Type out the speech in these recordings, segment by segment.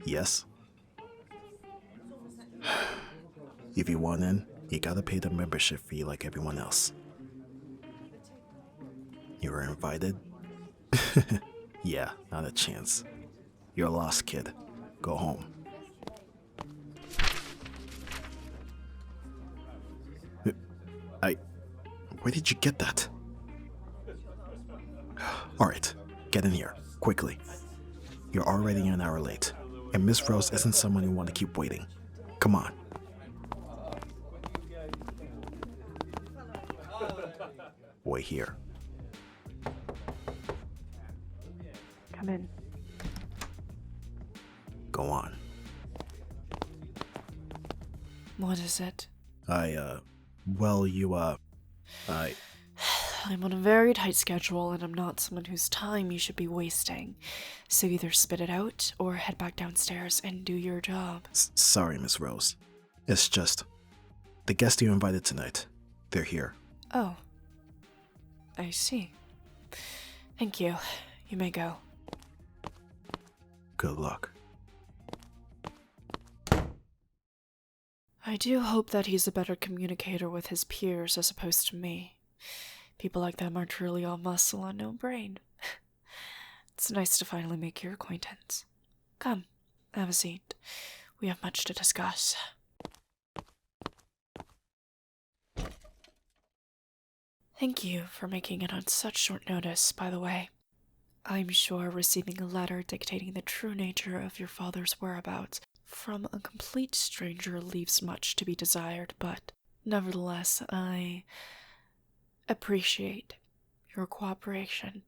Yes? If you want in, you gotta pay the membership fee like everyone else. You were invited? Yeah, not a chance. You're a lost kid. Go home. I... Where did you get that? Alright, get in here, quickly. You're already an hour late, and Miss Rose isn't someone you want to keep waiting. Come on. Wait here. Come in. Go on. What is it? I'm on a very tight schedule, and I'm not someone whose time you should be wasting. So either spit it out, or head back downstairs and do your job. Sorry, Miss Rose. It's just... the guests you invited tonight. They're here. Oh. I see. Thank you. You may go. Good luck. I do hope that he's a better communicator with his peers as opposed to me. People like them are truly all muscle and no brain. It's nice to finally make your acquaintance. Come, have a seat. We have much to discuss. Thank you for making it on such short notice, by the way. I'm sure receiving a letter dictating the true nature of your father's whereabouts from a complete stranger leaves much to be desired, but nevertheless, I appreciate your cooperation.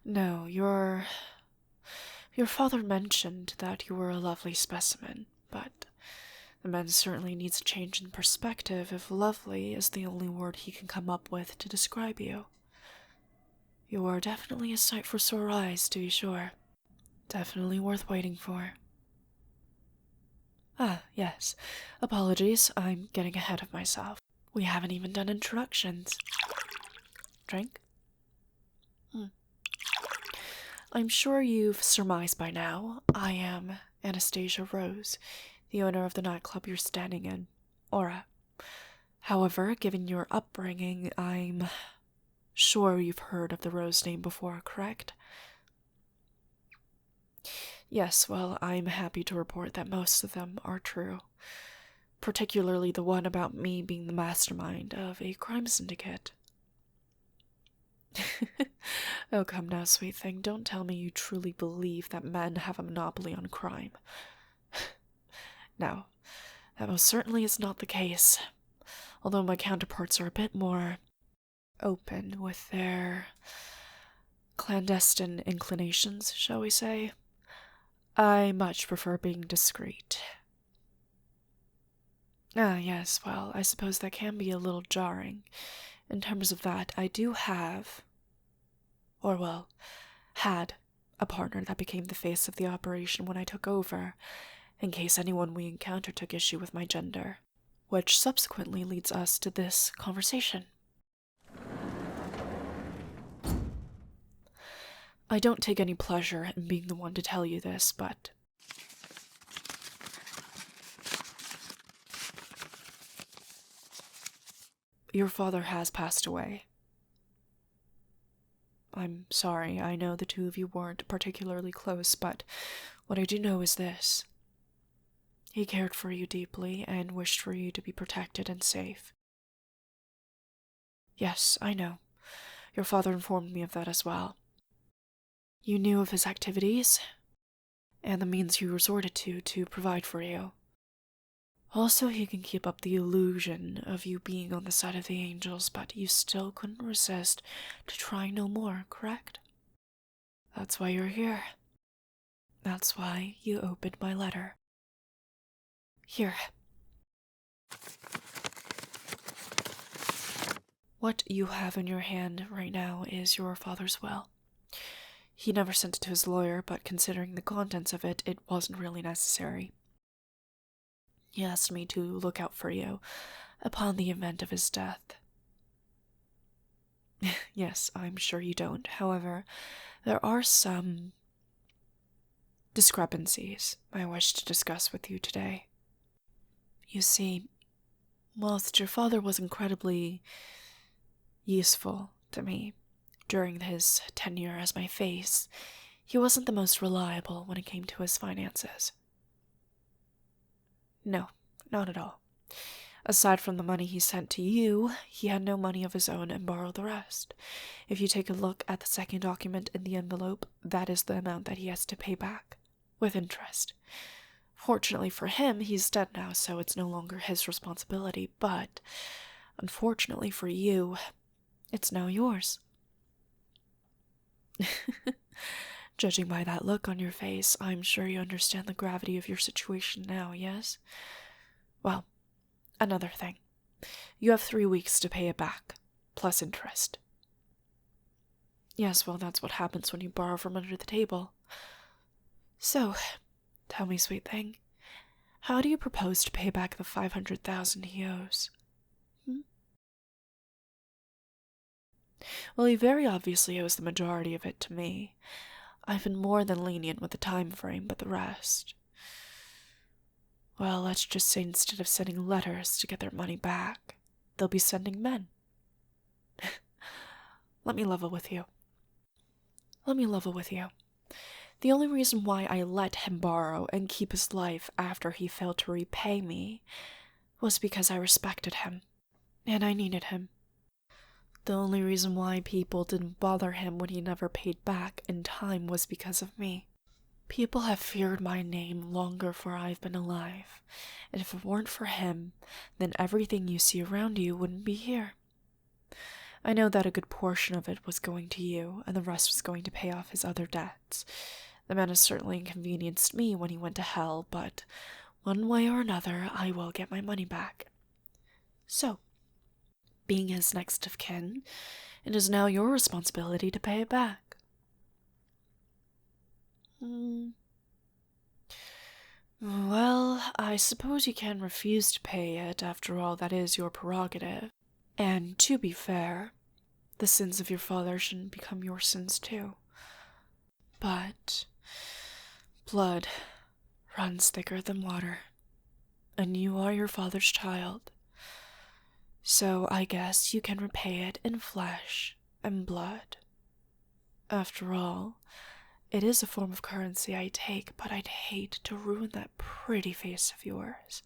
No, your father mentioned that you were a lovely specimen, but the man certainly needs a change in perspective if lovely is the only word he can come up with to describe you. You are definitely a sight for sore eyes, to be sure. Definitely worth waiting for. Ah, yes. Apologies, I'm getting ahead of myself. We haven't even done introductions. Drink? I'm sure you've surmised by now, I am Anastasia Rose, the owner of the nightclub you're standing in, Aura. However, given your upbringing, I'm sure you've heard of the Rose name before, correct? Yes, well, I'm happy to report that most of them are true. Particularly the one about me being the mastermind of a crime syndicate. Oh, come now, sweet thing, don't tell me you truly believe that men have a monopoly on crime. No, that most certainly is not the case. Although my counterparts are a bit more open with their clandestine inclinations, shall we say. I much prefer being discreet. Ah, yes, well, I suppose that can be a little jarring. In terms of that, I do have, or well, had a partner that became the face of the operation when I took over, in case anyone we encountered took issue with my gender, which subsequently leads us to this conversation. I don't take any pleasure in being the one to tell you this, but your father has passed away. I'm sorry, I know the two of you weren't particularly close, but what I do know is this. He cared for you deeply and wished for you to be protected and safe. Yes, I know. Your father informed me of that as well. You knew of his activities and the means he resorted to provide for you. Also, he can keep up the illusion of you being on the side of the angels, but you still couldn't resist to try no more, correct? That's why you're here. That's why you opened my letter. Here. What you have in your hand right now is your father's will. He never sent it to his lawyer, but considering the contents of it, it wasn't really necessary. He asked me to look out for you upon the event of his death. Yes, I'm sure you don't. However, there are some discrepancies I wish to discuss with you today. You see, whilst your father was incredibly useful to me during his tenure as my face, he wasn't the most reliable when it came to his finances. No, not at all. Aside from the money he sent to you, he had no money of his own and borrowed the rest. If you take a look at the second document in the envelope, that is the amount that he has to pay back, with interest. Fortunately for him, he's dead now, so it's no longer his responsibility, but unfortunately for you, it's now yours. Judging by that look on your face, I'm sure you understand the gravity of your situation now, yes? Well, another thing. You have 3 weeks to pay it back, plus interest. Yes, well, that's what happens when you borrow from under the table. So, tell me, sweet thing, how do you propose to pay back the 500,000 he owes? Well, he very obviously owes the majority of it to me. I've been more than lenient with the time frame, but the rest... Well, let's just say instead of sending letters to get their money back, they'll be sending men. Let me level with you. The only reason why I let him borrow and keep his life after he failed to repay me was because I respected him, and I needed him. The only reason why people didn't bother him when he never paid back in time was because of me. People have feared my name longer for I've been alive, and if it weren't for him, then everything you see around you wouldn't be here. I know that a good portion of it was going to you, and the rest was going to pay off his other debts. The man has certainly inconvenienced me when he went to hell, but one way or another, I will get my money back. So, being his next of kin, it is now your responsibility to pay it back. Well, I suppose you can refuse to pay it. After all, that is your prerogative. And to be fair, the sins of your father shouldn't become your sins too. But blood runs thicker than water, and you are your father's child. So I guess you can repay it in flesh and blood. After all, it is a form of currency I take, but I'd hate to ruin that pretty face of yours.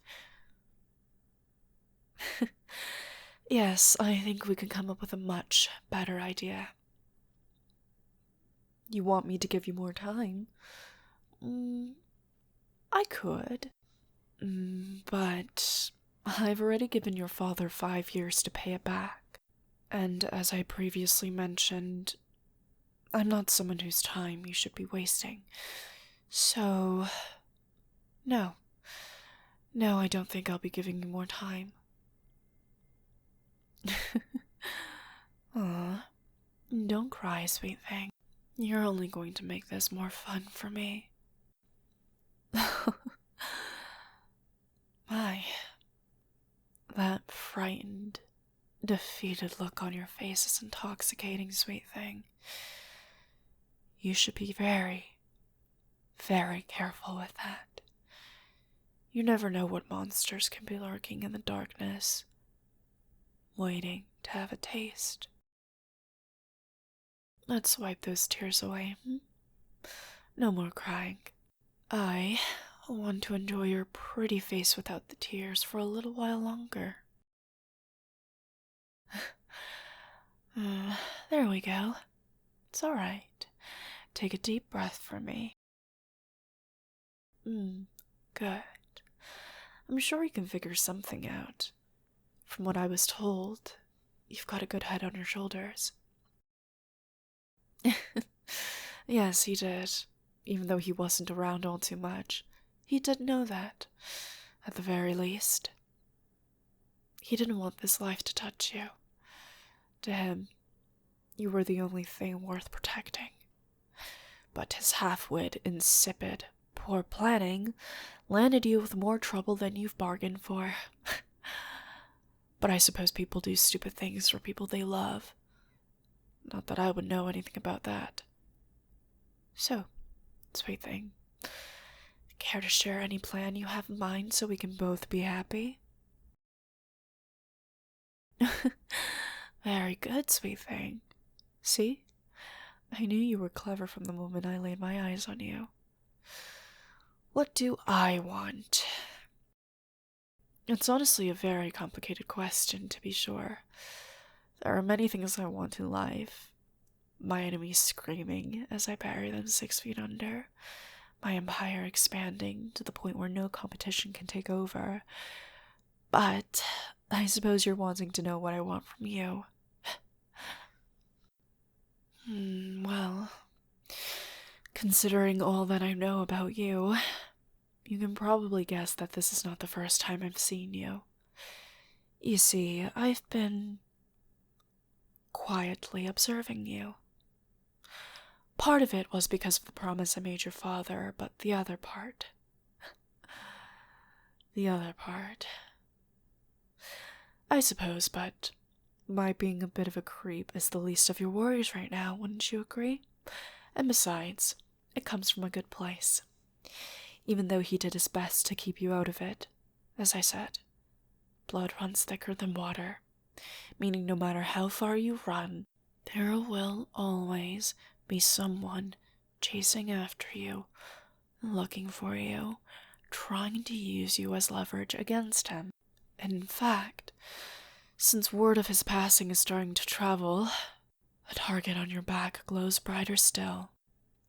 Yes, I think we can come up with a much better idea. You want me to give you more time? I could. But I've already given your father 5 years to pay it back. And as I previously mentioned, I'm not someone whose time you should be wasting. So, no. No, I don't think I'll be giving you more time. Aw, don't cry, sweet thing. You're only going to make this more fun for me. My, that frightened, defeated look on your face is intoxicating, sweet thing. You should be very, very careful with that. You never know what monsters can be lurking in the darkness, waiting to have a taste. Let's wipe those tears away. No more crying. I want to enjoy your pretty face without the tears for a little while longer. There we go. It's all right. Take a deep breath for me. Good. I'm sure you can figure something out. From what I was told, you've got a good head on your shoulders. Yes, he did. Even though he wasn't around all too much, he did know that, at the very least. He didn't want this life to touch you. To him, you were the only thing worth protecting. But his half-wit, insipid, poor planning landed you with more trouble than you've bargained for. But I suppose people do stupid things for people they love. Not that I would know anything about that. So, sweet thing, care to share any plan you have in mind so we can both be happy? Very good, sweet thing. See? I knew you were clever from the moment I laid my eyes on you. What do I want? It's honestly a very complicated question, to be sure. There are many things I want in life. My enemies screaming as I bury them 6 feet under. My empire expanding to the point where no competition can take over. But I suppose you're wanting to know what I want from you. Well, considering all that I know about you, you can probably guess that this is not the first time I've seen you. You see, I've been quietly observing you. Part of it was because of the promise I made your father, but the other part... I suppose, but my being a bit of a creep is the least of your worries right now, wouldn't you agree? And besides, it comes from a good place. Even though he did his best to keep you out of it, as I said, blood runs thicker than water, meaning no matter how far you run, there will always be someone chasing after you, looking for you, trying to use you as leverage against him. And in fact, since word of his passing is starting to travel, a target on your back glows brighter still.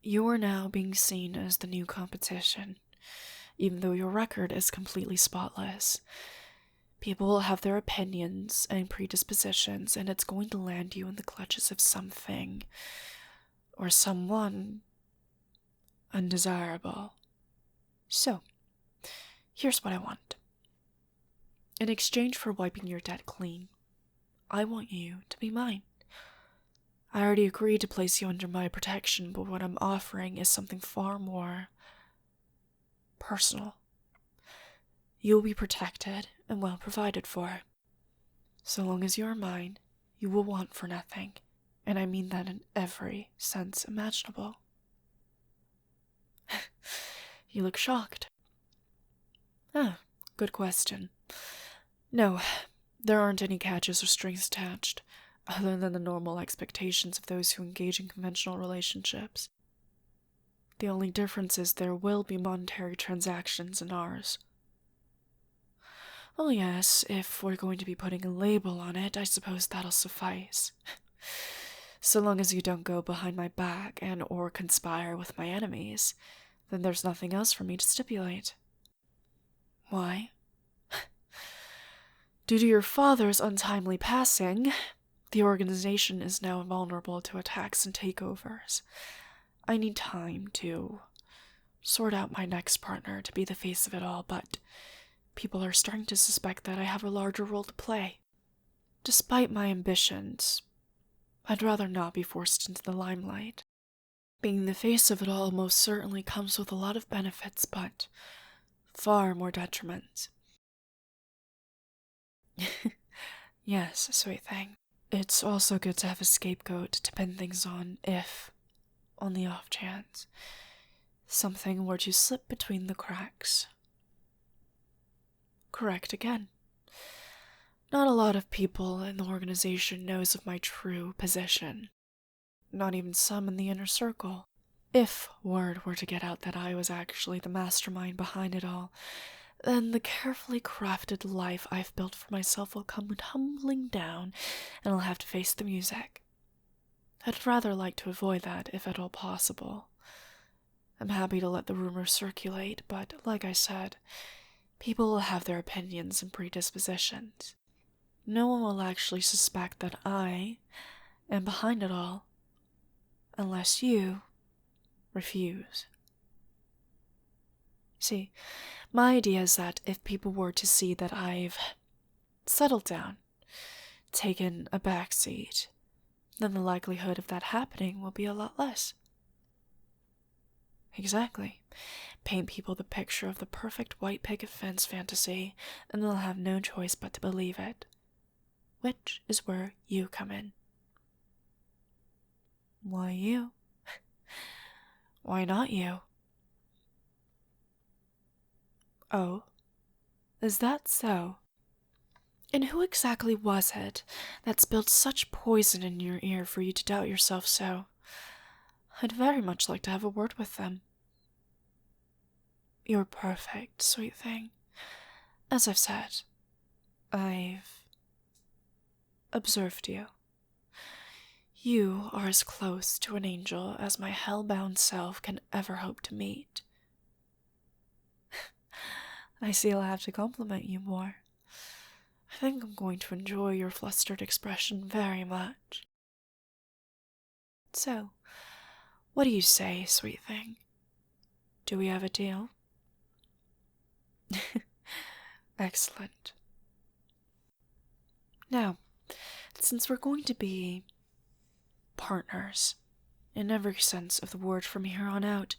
You are now being seen as the new competition, even though your record is completely spotless. People will have their opinions and predispositions, and it's going to land you in the clutches of something or someone undesirable. So, here's what I want. In exchange for wiping your debt clean, I want you to be mine. I already agreed to place you under my protection, but what I'm offering is something far more personal. You'll be protected and well provided for. So long as you're mine, you will want for nothing, and I mean that in every sense imaginable. You look shocked. Good question. No, there aren't any catches or strings attached, other than the normal expectations of those who engage in conventional relationships. The only difference is there will be monetary transactions in ours. Well, yes, if we're going to be putting a label on it, I suppose that'll suffice. So long as you don't go behind my back and or conspire with my enemies, then there's nothing else for me to stipulate. Why? Due to your father's untimely passing, the organization is now vulnerable to attacks and takeovers. I need time to sort out my next partner to be the face of it all, but people are starting to suspect that I have a larger role to play. Despite my ambitions, I'd rather not be forced into the limelight. Being the face of it all most certainly comes with a lot of benefits, but far more detriments. Yes, sweet thing. It's also good to have a scapegoat to pin things on if, on the off chance, something were to slip between the cracks. Correct again. Not a lot of people in the organization knows of my true position. Not even some in the inner circle. If word were to get out that I was actually the mastermind behind it all, then the carefully crafted life I've built for myself will come tumbling down, and I'll have to face the music. I'd rather like to avoid that, if at all possible. I'm happy to let the rumors circulate, but like I said, people will have their opinions and predispositions. No one will actually suspect that I am behind it all, unless you refuse. See, my idea is that if people were to see that I've settled down, taken a backseat, then the likelihood of that happening will be a lot less. Exactly. Paint people the picture of the perfect white picket fence fantasy, and they'll have no choice but to believe it. Which is where you come in. Why you? Why not you? Oh, is that so? And who exactly was it that spilled such poison in your ear for you to doubt yourself so? I'd very much like to have a word with them. You're perfect, sweet thing. As I've said, I've observed you. You are as close to an angel as my hell-bound self can ever hope to meet. I see I'll have to compliment you more. I think I'm going to enjoy your flustered expression very much. So, what do you say, sweet thing? Do we have a deal? Excellent. Now, since we're going to be partners, in every sense of the word from here on out,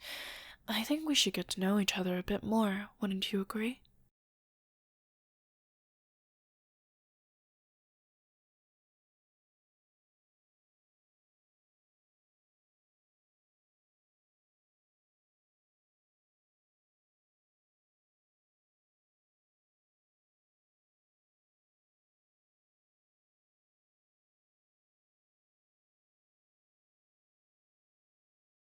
I think we should get to know each other a bit more, wouldn't you agree?